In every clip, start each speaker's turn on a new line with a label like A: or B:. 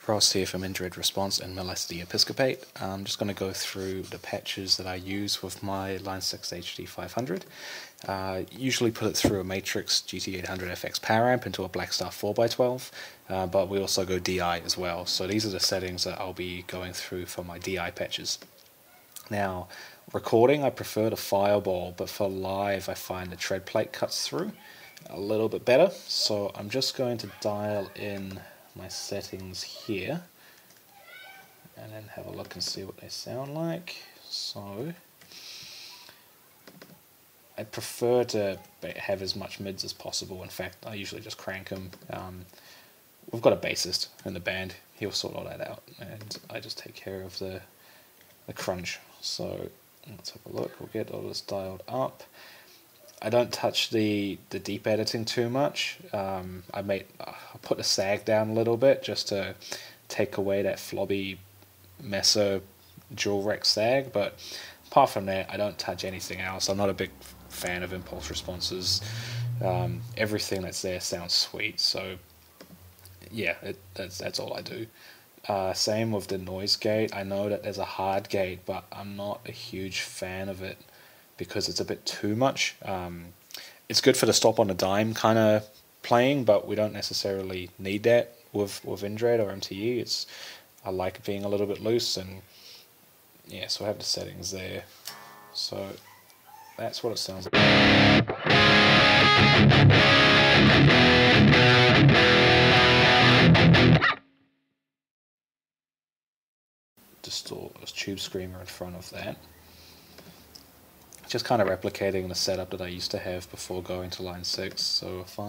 A: Ross here from Indirect Response and Melody Episcopate. I'm just going to go through the patches that I use with my Line 6 HD500. Usually put it through a Matrix GT800FX power amp into a Blackstar 4x12, but we also go DI as well. So these are the settings that I'll be going through for my DI patches. Now, recording I prefer the Fireball, but for live I find the tread plate cuts through a little bit better. So I'm just going to dial in my settings here and then have a look and see what they sound like. So I prefer to have as much mids as possible. In fact, I usually just crank them. We've got a bassist in the band, he'll sort all that out, and I just take care of the crunch. So let's have a look. We'll get all this dialed up. I don't touch the deep editing too much. I put the sag down a little bit just to take away that flobby Mesa dual rec sag, but apart from that I don't touch anything else. I'm not a big fan of impulse responses. Everything that's there sounds sweet, so yeah, that's all I do. Same with the noise gate. I know that there's a hard gate, but I'm not a huge fan of it because it's a bit too much. It's good for the stop on a dime kind of playing, but we don't necessarily need that with Indred or MTE. I like it being a little bit loose, and yeah, so I have the settings there. So that's what it sounds like. Distort this tube screamer in front of that. Just kind of replicating the setup that I used to have before going to line 6. So if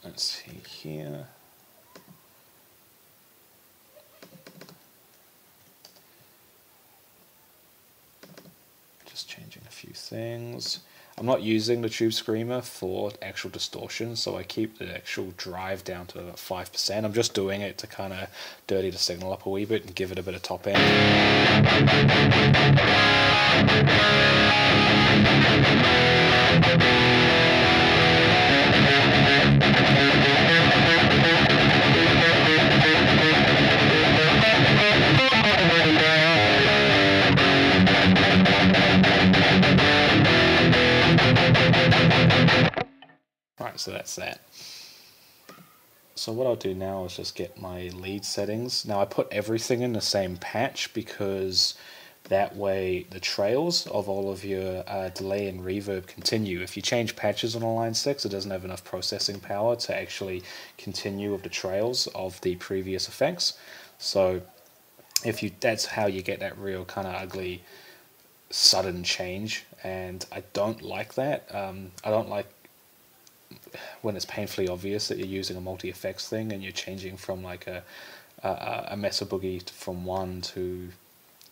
A: let's see here, just changing a few things. I'm not using the tube screamer for actual distortion, so I keep the actual drive down to 5%. I'm just doing it to kind of dirty the signal up a wee bit and give it a bit of top end. Right, so that's that. So what I'll do now is just get my lead settings. Now I put everything in the same patch because that way the trails of all of your delay and reverb continue. If you change patches on a line 6, it doesn't have enough processing power to actually continue with the trails of the previous effects. So that's how you get that real kind of ugly sudden change, and I don't like that. I don't like when it's painfully obvious that you're using a multi-effects thing and you're changing from like a Mesa Boogie from one to,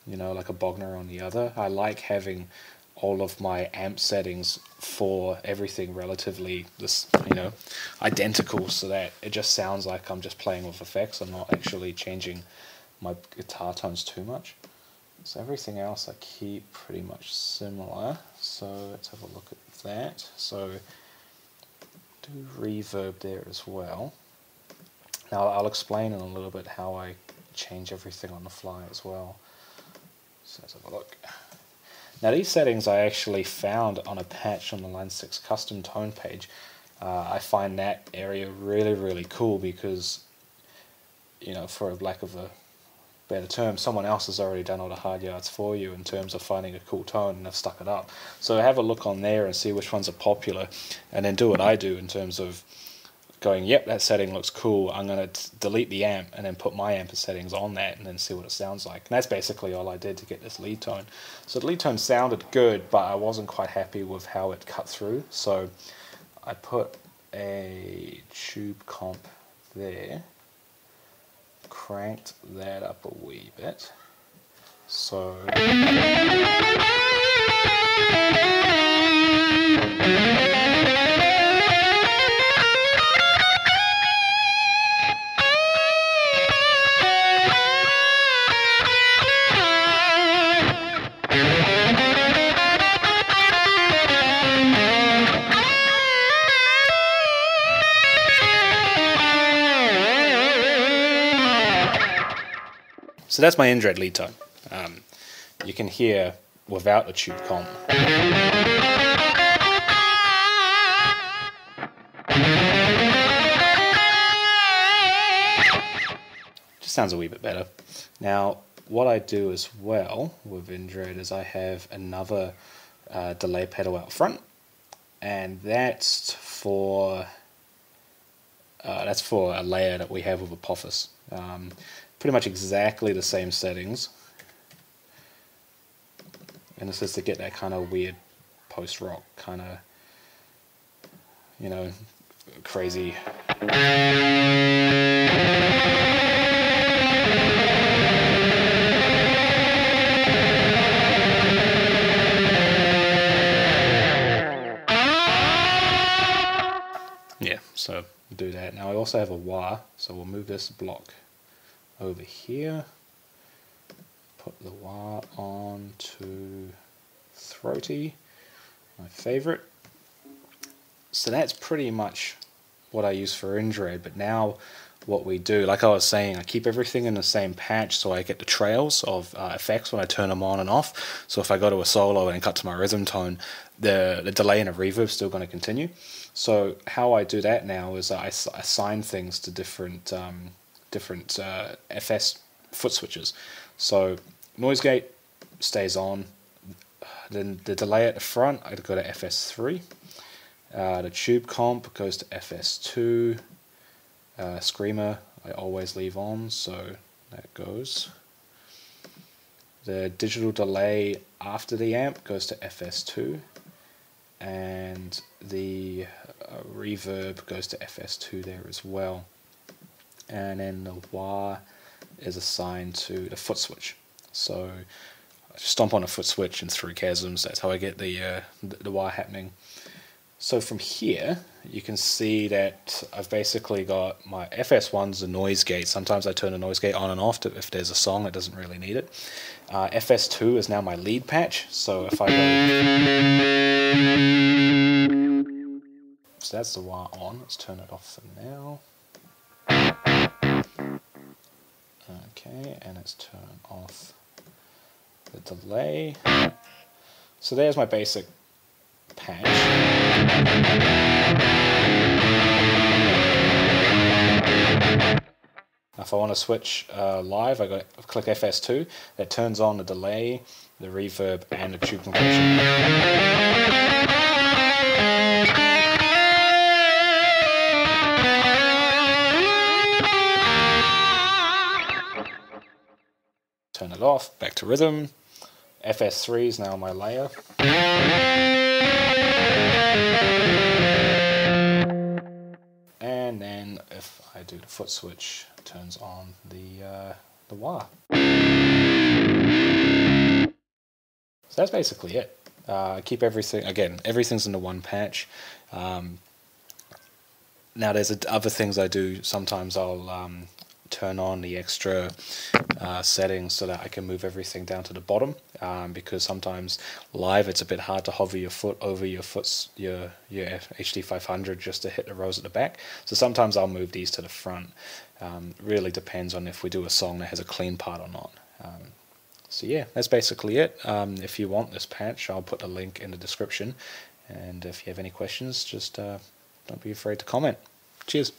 A: you know, like a Bogner on the other. I like having all of my amp settings for everything relatively identical, so that it just sounds like I'm just playing with effects. I'm not actually changing my guitar tones too much. So everything else I keep pretty much similar. So let's have a look at that. So do reverb there as well. Now I'll explain in a little bit how I change everything on the fly as well. So let's have a look. Now these settings I actually found on a patch on the Line 6 custom tone page. I find that area really, really cool because, you know, for a lack of a better term, someone else has already done all the hard yards for you in terms of finding a cool tone, and they've stuck it up. So have a look on there and see which ones are popular, and then do what I do in terms of going, yep, that setting looks cool, I'm going to delete the amp and then put my amp settings on that and then see what it sounds like. And that's basically all I did to get this lead tone. So the lead tone sounded good, but I wasn't quite happy with how it cut through, so I put a tube comp there, cranked that up a wee bit. So So that's my in-dread lead tone. You can hear without a tube comp. Just sounds a wee bit better. Now, what I do as well with in-dread is I have another delay pedal out front, and that's for a layer that we have with Apophis. Pretty much exactly the same settings, and this is to get that kind of weird post-rock kind of, you know, crazy. Yeah, so do that. Now I also have a wah, so we'll move this block over here, put the wah on to throaty, my favorite. So that's pretty much what I use for in-dread, but now what we do, like I was saying, I keep everything in the same patch so I get the trails of effects when I turn them on and off. So if I go to a solo and cut to my rhythm tone, the delay and the reverb is still going to continue. So how I do that now is I assign things to different FS foot switches. So noise gate stays on, then the delay at the front I go to FS3, the tube comp goes to FS2, screamer I always leave on, so that goes. The digital delay after the amp goes to FS2, and the reverb goes to FS2 there as well. And then the wah is assigned to the foot switch. So I just stomp on a foot switch and through chasms. That's how I get the wah happening. So from here, you can see that I've basically got my FS1's the noise gate. Sometimes I turn the noise gate on and off if there's a song that doesn't really need it. FS2 is now my lead patch. So if I go... So that's the wah on. Let's turn it off for now. Okay, and let's turn off the delay. So there's my basic patch. If I want to switch live, I click FS2. That turns on the delay, the reverb, and the tube compression. Turn it off, back to rhythm. FS3 is now my layer. And then if I do the foot switch, it turns on the wah. So that's basically it. I keep everything, again, everything's in the one patch. Now there's other things I do. Sometimes I'll turn on the extra settings so that I can move everything down to the bottom, because sometimes live it's a bit hard to hover your foot over your HD500 just to hit the rows at the back. So sometimes I'll move these to the front. Really depends on if we do a song that has a clean part or not. So yeah, that's basically it. If you want this patch, I'll put a link in the description, and if you have any questions, just don't be afraid to comment. Cheers.